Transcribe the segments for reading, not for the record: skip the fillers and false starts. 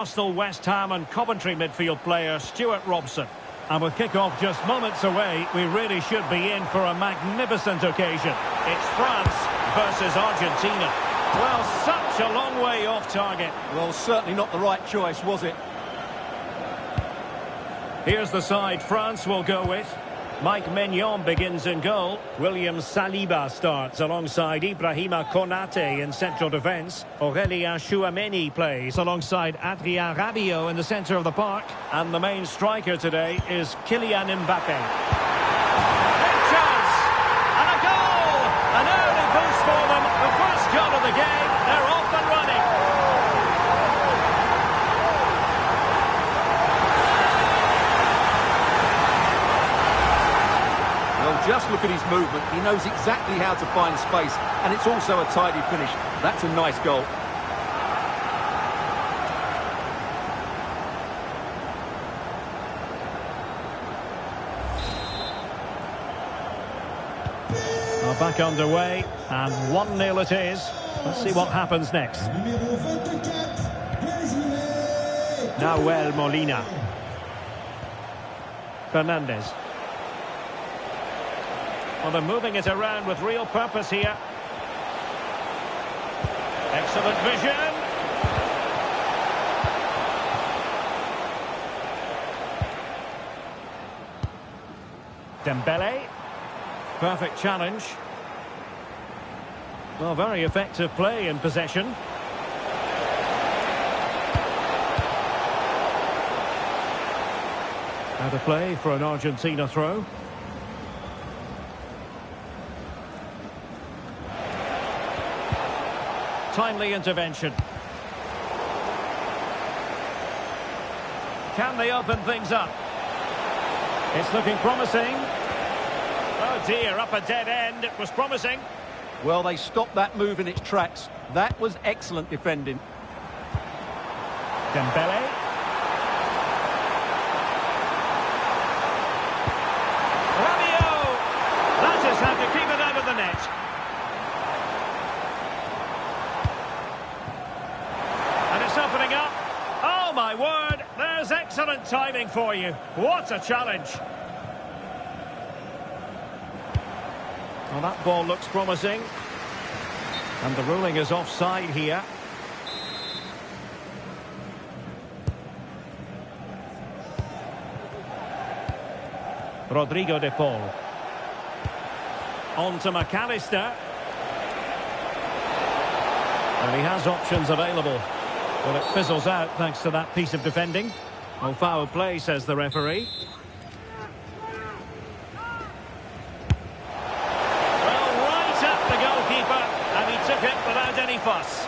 Arsenal, West Ham and Coventry midfield player Stuart Robson. And with kick-off just moments away, we really should be in for a magnificent occasion. It's France versus Argentina. Well, such a long way off target. Well, certainly not the right choice, was it? Here's the side France will go with. Mike Maignan begins in goal. William Saliba starts alongside Ibrahima Konate in central defence. Aurélien Tchouameni plays alongside Adrien Rabiot in the centre of the park. And the main striker today is Kylian Mbappe. Big chance! And a goal! An early boost for them. The first goal of the game. They're off and running. Just look at his movement. He knows exactly how to find space, and it's also a tidy finish. That's a nice goal. Well, back underway, and 1-0 it is. Let's see what happens next. Nahuel Molina. Fernandes. Well, they're moving it around with real purpose here. Excellent vision. Dembele. Perfect challenge. Well, very effective play in possession. Out of play for an Argentina throw. Timely intervention. Can they open things up? It's looking promising. Oh dear, up a dead end. It was promising. Well, they stopped that move in its tracks. That was excellent defending. Dembele. Rabiot! That is how to keep it out of the net. Opening up. Oh my word, there's excellent timing for you. What a challenge. Well, that ball looks promising. And the ruling is offside here. Rodrigo de Paul. On to McAllister. And he has options available. Well, it fizzles out thanks to that piece of defending. No foul play, says the referee. Well, right at the goalkeeper, and he took it without any fuss.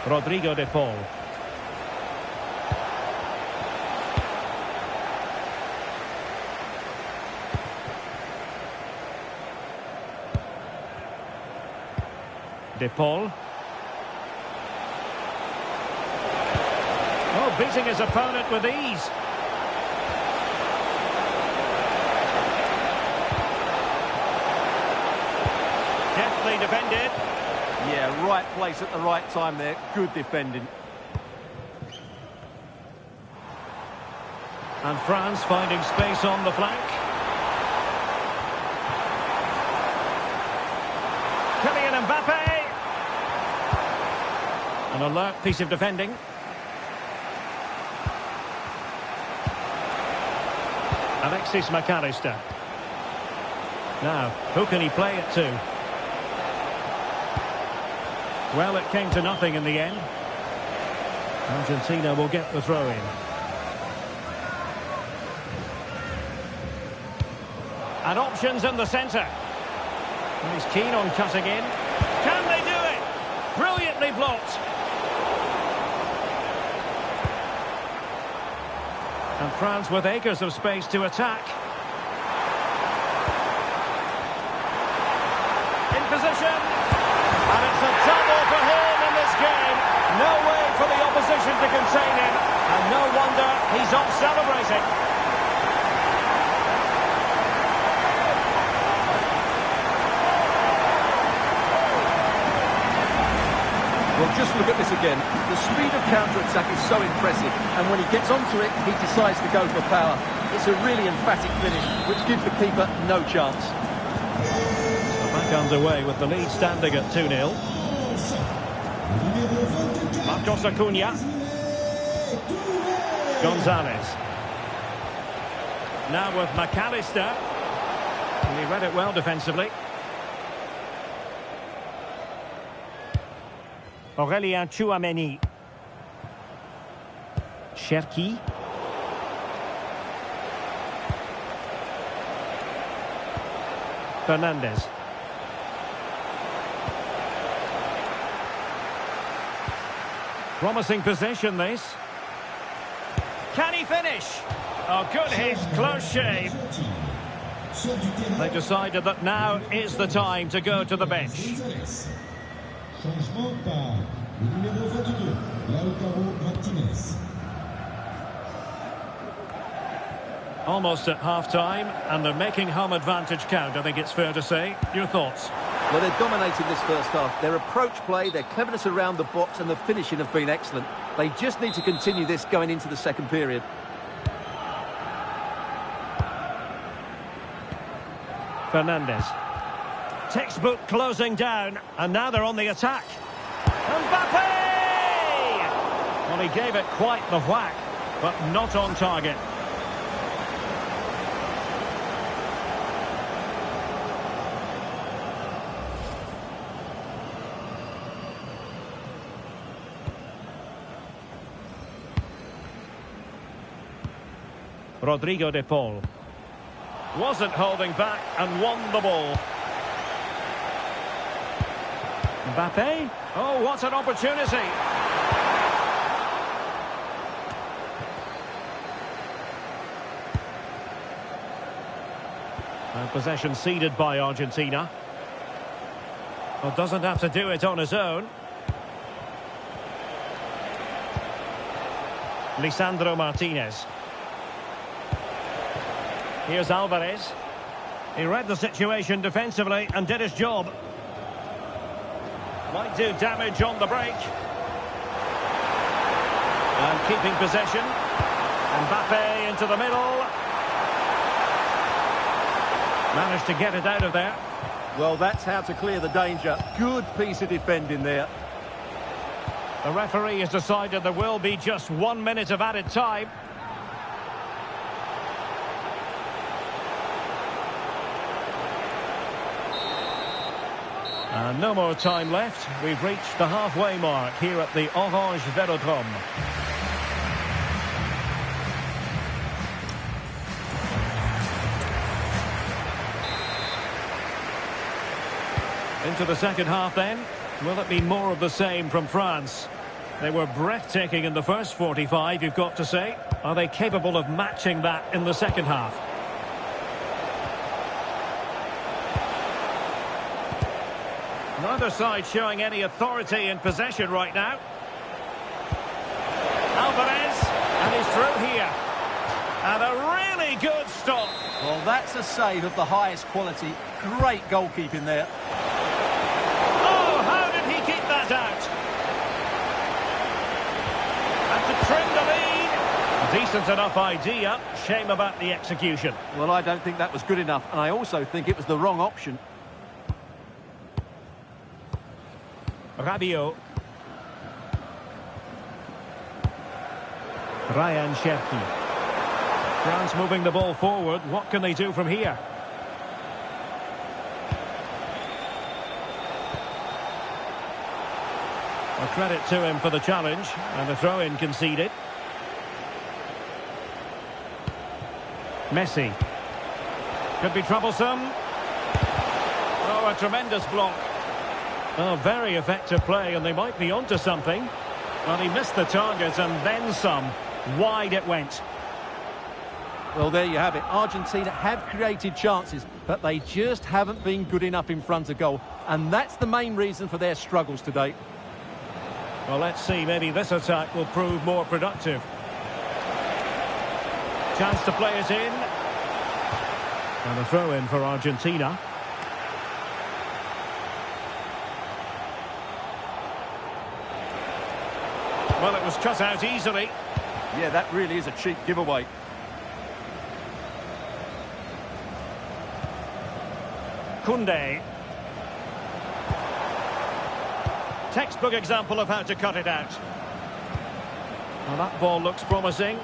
Rodrigo de Paul. De Paul. Oh, beating his opponent with ease. Deftly defended. Yeah, right place at the right time there. Good defending. And France finding space on the flank. Kylian Mbappe. An alert piece of defending. Alexis McAllister. Now, who can he play it to? Well, it came to nothing in the end. Argentina will get the throw-in. And options in the centre. He's keen on cutting in. Can they do it? Brilliantly blocked. And France with acres of space to attack. In position. And it's a double for him in this game. No way for the opposition to contain him. And no wonder he's off celebrating. Just look at this again. The speed of counter-attack is so impressive, and when he gets onto it, he decides to go for power. It's a really emphatic finish, which gives the keeper no chance. So back underway with the lead standing at 2-0. Marcos Acuna. Gonzalez. Now with McAllister. And he read it well defensively. Aurelien Tchouameni. Cherki. Fernandez. Promising possession, this. Can he finish? Oh, good hit, close shave. They decided that now is the time to go to the bench. Almost at half-time, and they're making home advantage count, I think it's fair to say. Your thoughts? Well, they're dominating this first half. Their approach play, their cleverness around the box and the finishing have been excellent. They just need to continue this going into the second period. Fernandez. Textbook closing down, and now they're on the attack. Mbappe! Well, he gave it quite the whack, but not on target. Rodrigo de Paul. Wasn't holding back and won the ball. Mbappe. Oh, what an opportunity. And possession ceded by Argentina. Well, doesn't have to do it on his own. Lisandro Martinez. Here's Alvarez. He read the situation defensively and did his job. Might do damage on the break. And keeping possession. Mbappe into the middle. Managed to get it out of there. Well, that's how to clear the danger. Good piece of defending there. The referee has decided there will be just 1 minute of added time. And no more time left. We've reached the halfway mark here at the Orange Velodrome. Into the second half then. Will it be more of the same from France? They were breathtaking in the first 45, you've got to say. Are they capable of matching that in the second half? Neither side showing any authority in possession right now. Alvarez, and he's through here. And a really good stop. Well, that's a save of the highest quality. Great goalkeeping there. Oh, how did he keep that out? And to trim the lead. Decent enough idea. Shame about the execution. Well, I don't think that was good enough, and I also think it was the wrong option. Rabiot. Ryan Cherki. France moving the ball forward. What can they do from here? A credit to him for the challenge, and the throw-in conceded. Messi. Could be troublesome. Oh, a tremendous block. Oh, very effective play, and they might be onto something. Well, he missed the target and then some. Wide it went. Well, there you have it. Argentina have created chances, but they just haven't been good enough in front of goal. And that's the main reason for their struggles today. Well, let's see. Maybe this attack will prove more productive. Chance to play it in. And a throw-in for Argentina. Well, it was cut out easily. Yeah, that really is a cheap giveaway. Koundé. Textbook example of how to cut it out. Well, that ball looks promising.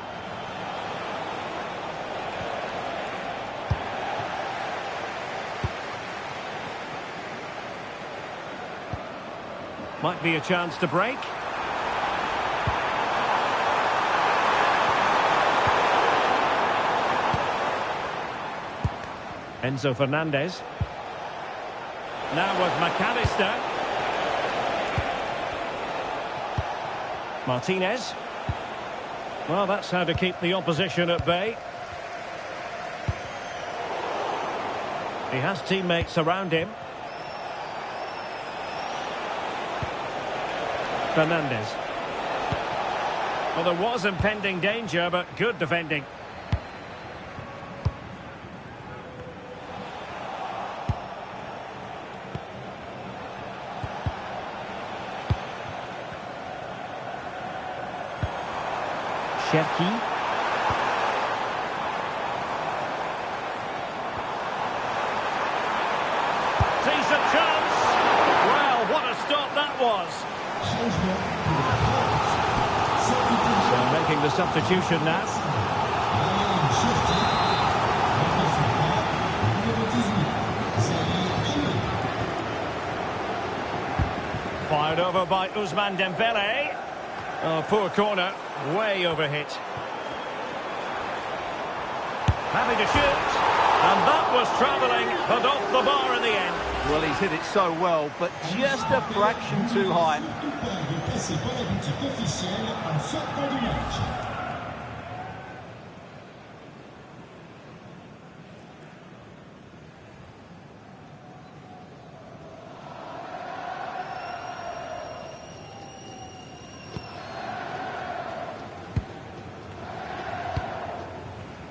Might be a chance to break. Enzo Fernandez. Now with McAllister. Martinez. Well, that's how to keep the opposition at bay. He has teammates around him. Fernandez. Well, there was impending danger, but good defending. Cherki. Decent chance. Well, what a stop that was. So making the substitution now. Fired over by Ousmane Dembele. Oh, poor corner. Way overhit. Happy to shoot. And that was travelling, but off the bar in the end. Well, he's hit it so well, but just a fraction too high.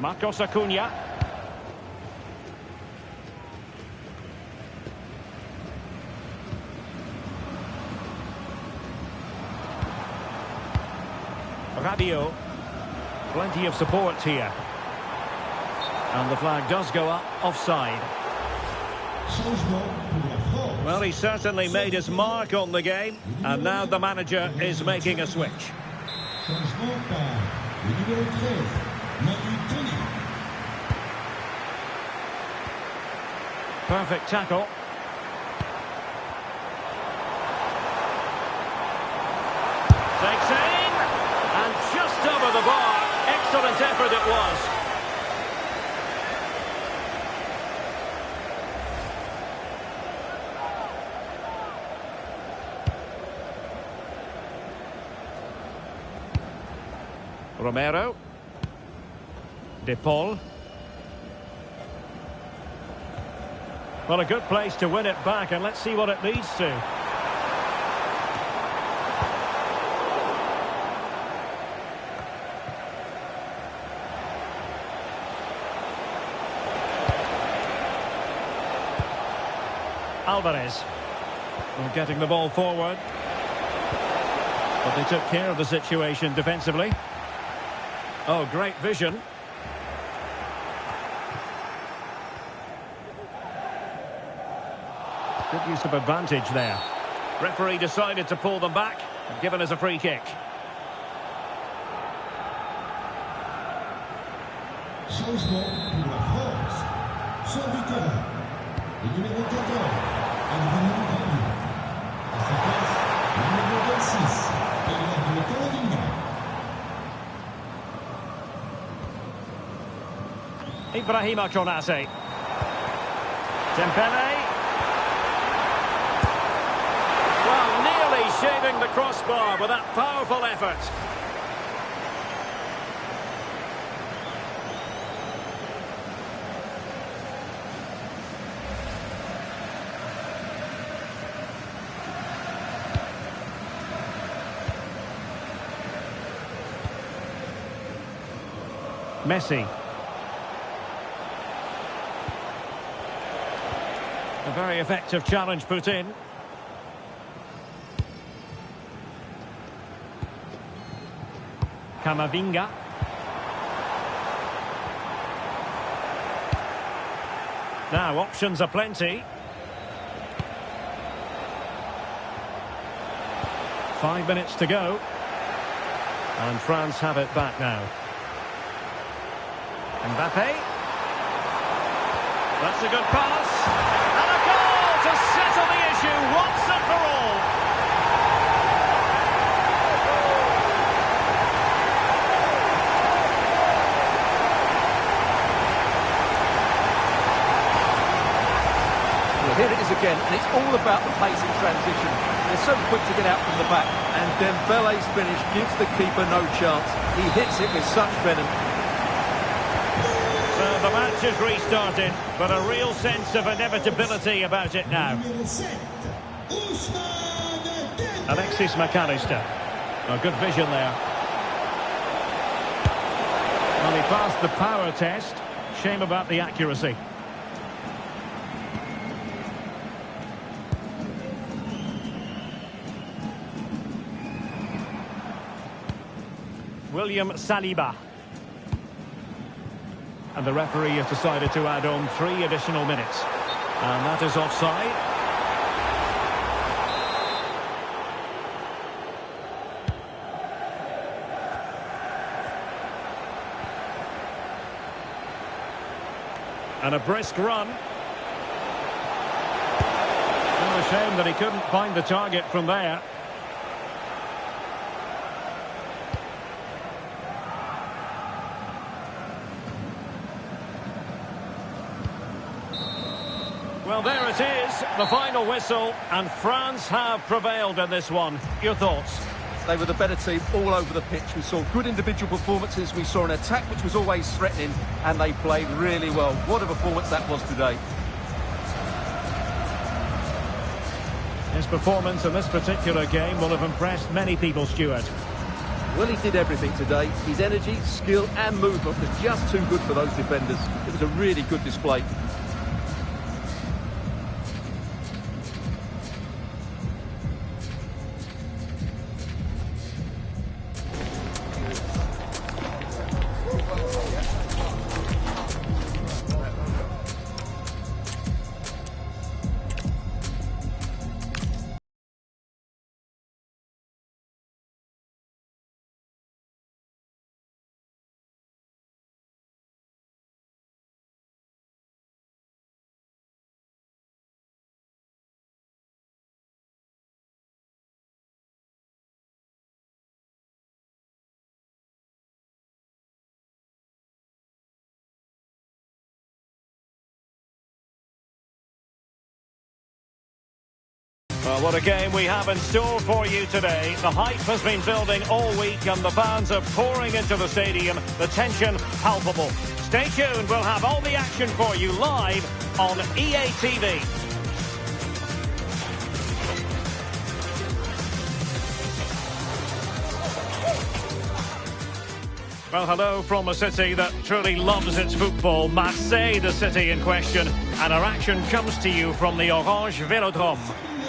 Marcos Acuna. Rabiot. Plenty of support here. And the flag does go up, offside. Well, he certainly made his mark on the game, and now the manager is making a switch. Perfect tackle. Takes aim, and just over the bar. Excellent effort it was. Romero. De Paul. Well, a good place to win it back, and let's see what it leads to. Alvarez. Well, getting the ball forward. But they took care of the situation defensively. Oh, great vision. Good use of advantage there. Referee decided to pull them back and given us a free kick. Changement pour la France. Sur du terrain, le numéro 14, Adrien Rabiot. À sa place, le numéro 26, Eduardo Camavinga. Ibrahima Konate. Dembele. Well, nearly shaving the crossbar with that powerful effort. Messi. A very effective challenge put in. Camavinga. Now, options are plenty. 5 minutes to go. And France have it back now. Mbappe. That's a good pass. And a goal to settle the issue once and for all. Well, here it is again, and it's all about the pace in transition. They're so quick to get out from the back, and Dembele's finish gives the keeper no chance. He hits it with such venom. So the match has restarted, but a real sense of inevitability about it now. Alexis McAllister. A good vision there. Well, he passed the power test. Shame about the accuracy. William Saliba. And the referee has decided to add on 3 additional minutes. And that is offside. And a brisk run. Oh, a shame that he couldn't find the target from there. Well, there it is, the final whistle, and France have prevailed in this one. Your thoughts? They were the better team all over the pitch. We saw good individual performances. We saw an attack which was always threatening, and they played really well. What a performance that was today. His performance in this particular game will have impressed many people, Stuart. Well, he did everything today. His energy, skill and movement was just too good for those defenders. It was a really good display. Well, what a game we have in store for you today. The hype has been building all week and the fans are pouring into the stadium. The tension palpable. Stay tuned, we'll have all the action for you live on EA TV. Well, hello from a city that truly loves its football, Marseille, the city in question. And our action comes to you from the Orange Velodrome.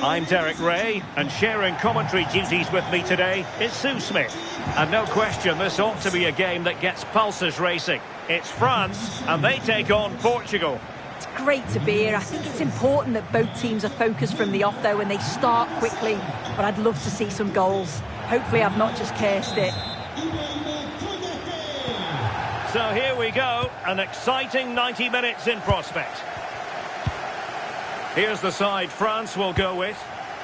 I'm Derek Ray, and sharing commentary duties with me today is Sue Smith. And no question, this ought to be a game that gets pulses racing. It's France, and they take on Portugal. It's great to be here. I think it's important that both teams are focused from the off, though, and they start quickly. But I'd love to see some goals. Hopefully I've not just cursed it. So here we go, an exciting 90 minutes in prospect. Here's the side France will go with.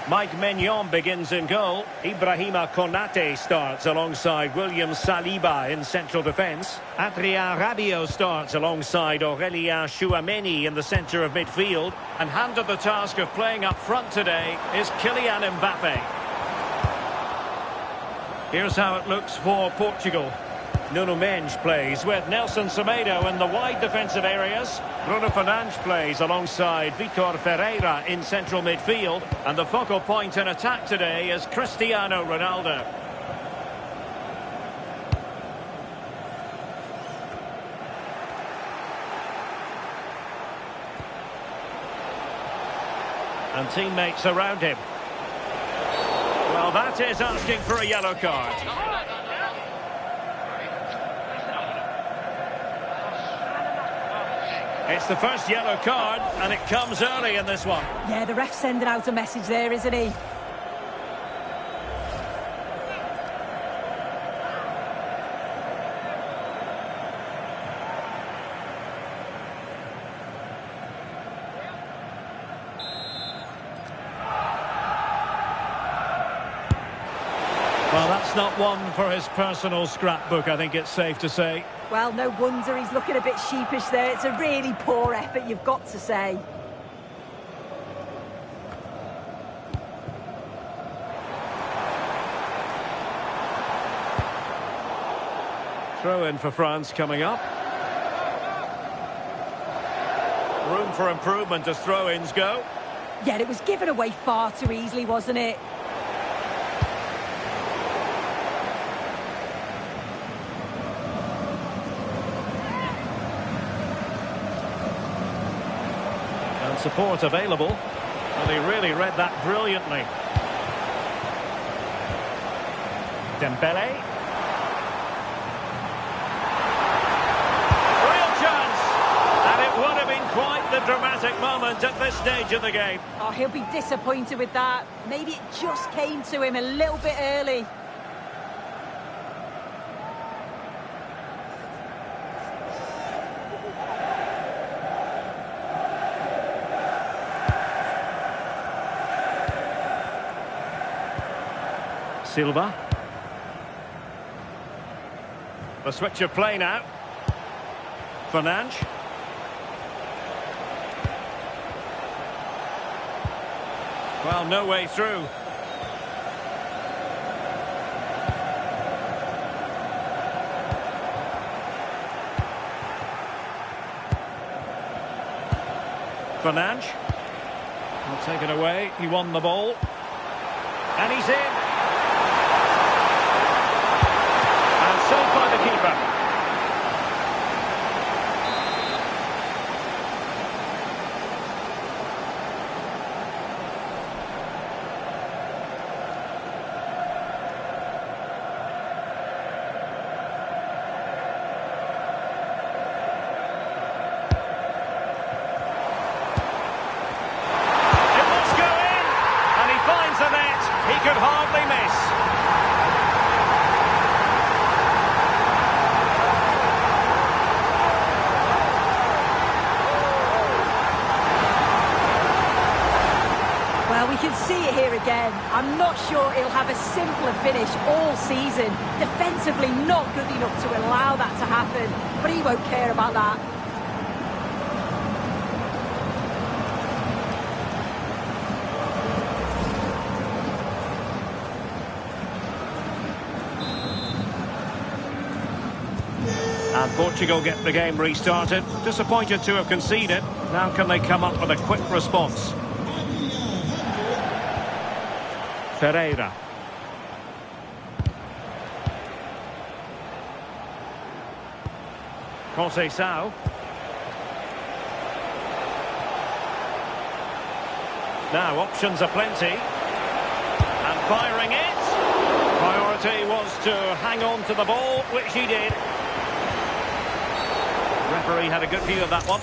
Mike Maignan begins in goal. Ibrahima Konate starts alongside William Saliba in central defence. Adrien Rabiot starts alongside Aurelien Chouameni in the centre of midfield. And handed the task of playing up front today is Kylian Mbappe. Here's how it looks for Portugal. Nuno Mendes plays with Nelson Semedo in the wide defensive areas. Bruno Fernandes plays alongside Vitor Ferreira in central midfield. And the focal point in attack today is Cristiano Ronaldo. And teammates around him. Well, that is asking for a yellow card. It's the first yellow card, and it comes early in this one. Yeah, the ref's sending out a message there, isn't he? Well, that's not one for his personal scrapbook, I think it's safe to say. Well, no wonder he's looking a bit sheepish there. It's a really poor effort, you've got to say. Throw in for France coming up. Room for improvement as throw-ins go. Yeah, it was given away far too easily, wasn't it? And support available. And he really read that brilliantly. Dembele. Would have been quite the dramatic moment at this stage of the game. Oh, he'll be disappointed with that. Maybe it just came to him a little bit early. Silva. The switch of play now. Fernandes. Well, no way through. Fernandes. Will take it away. He won the ball. And he's in. And saved by the keeper. He could hardly miss. Well, we can see it here again. I'm not sure he'll have a simpler finish all season. Defensively not good enough to allow that to happen, but he won't care about that. And Portugal get the game restarted. Disappointed to have conceded. Now can they come up with a quick response? Ferreira. Conceição. Now options are plenty. And firing it. Priority was to hang on to the ball, which he did. Referee had a good view of that one.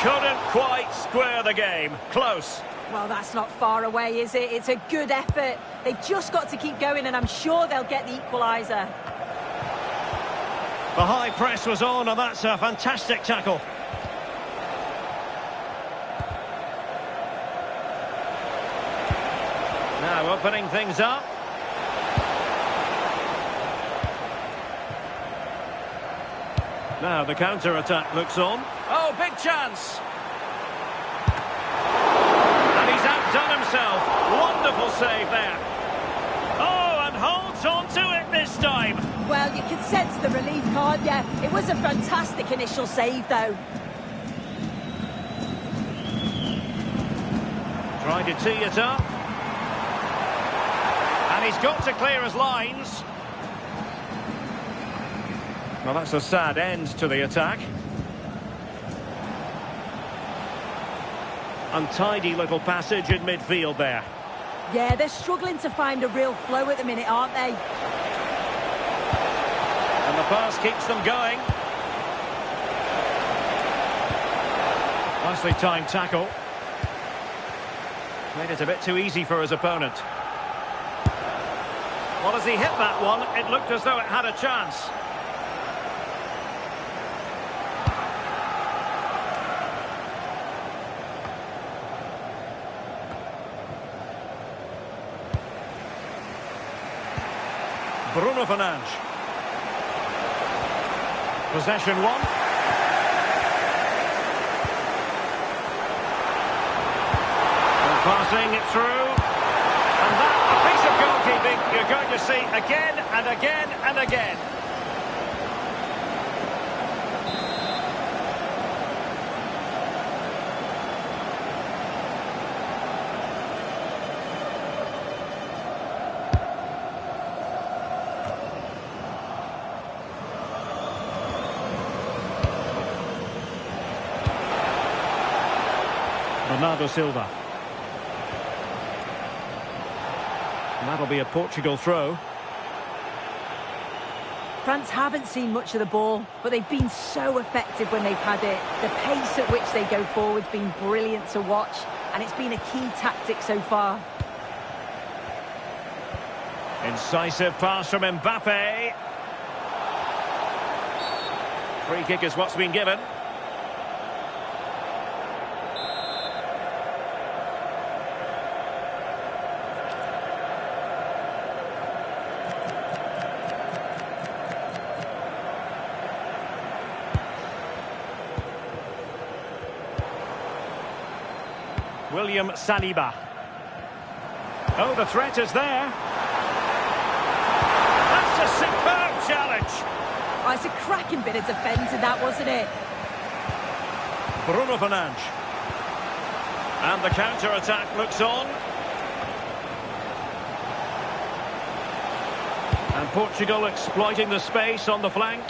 Couldn't quite square the game. Close. Well, that's not far away, is it? It's a good effort. They've just got to keep going, and I'm sure they'll get the equaliser. The high press was on, and that's a fantastic tackle. Now opening things up. Now the counter-attack looks on. Oh, big chance! And he's outdone himself. Wonderful save there. Oh, and holds on to it this time. Well, you can sense the relief, can't you? It was a fantastic initial save, though. Trying to tee it up. And he's got to clear his lines. Well, that's a sad end to the attack. Untidy little passage in midfield there. Yeah, they're struggling to find a real flow at the minute, aren't they? And the pass keeps them going. Nicely timed tackle. Made it a bit too easy for his opponent. Well, as he hit that one, it looked as though it had a chance. Bruno Fernandes. Possession one. And passing it through. And that, a piece of goalkeeping you're going to see again and again and again. Bernardo Silva. And that'll be a Portugal throw. France haven't seen much of the ball, but they've been so effective when they've had it. The pace at which they go forward's been brilliant to watch, and it's been a key tactic so far. Incisive pass from Mbappe. Free kick is what's been given. William Saliba. Oh, the threat is there. That's a superb challenge. Oh, it's a cracking bit of defending, that, wasn't it? Bruno Fernandes. And the counter-attack looks on. And Portugal exploiting the space on the flank.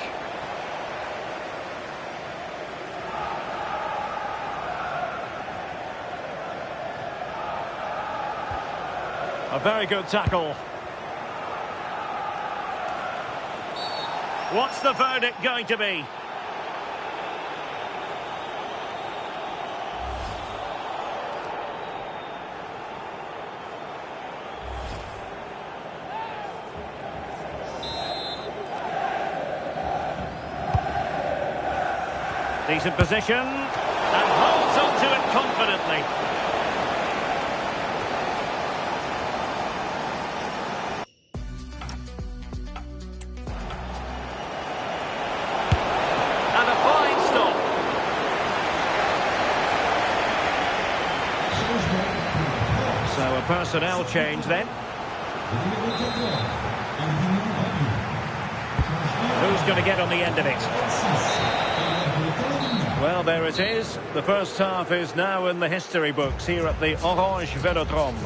A very good tackle. What's the verdict going to be? Decent position, and holds on to it confidently. So a personnel change then. Who's going to get on the end of it? Well, there it is. The first half is now in the history books here at the Orange Velodrome.